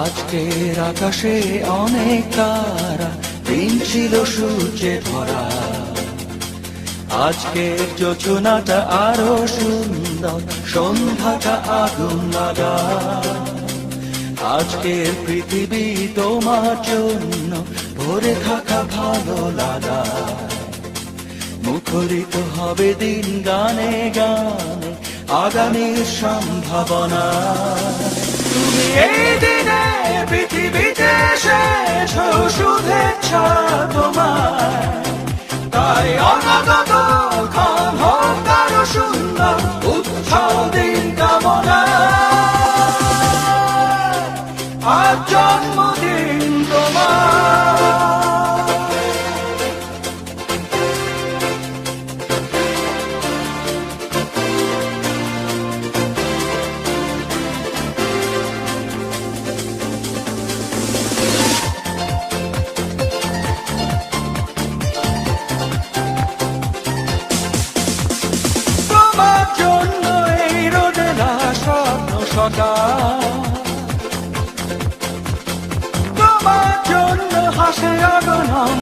আজকের আকাশে অনেক তারা, দিন ছিল সূর্যে ভরা। আজকের যোজনাটা আরো সুন্দর, সন্ধ্যাটা আগুন লাগা। আজকের পৃথিবী তোমার জন্য ভরে থাকা ভালো লাগা। মুখরিত হবে দিন গানে গানে, আগামীর সম্ভাবনা। তুমি এই দিনে পৃথিবীতে শেষ শুভেচ্ছা তোমার, তাই অনাগত ক্ষণ হোক আরো সুন্দর, উৎসব দিন কামনা। আজ জন্মদিন তোমার। তোমার জন্য এই রোদেলা স্বপ্ন সকাল, তোমার জন্য হাসে আগন।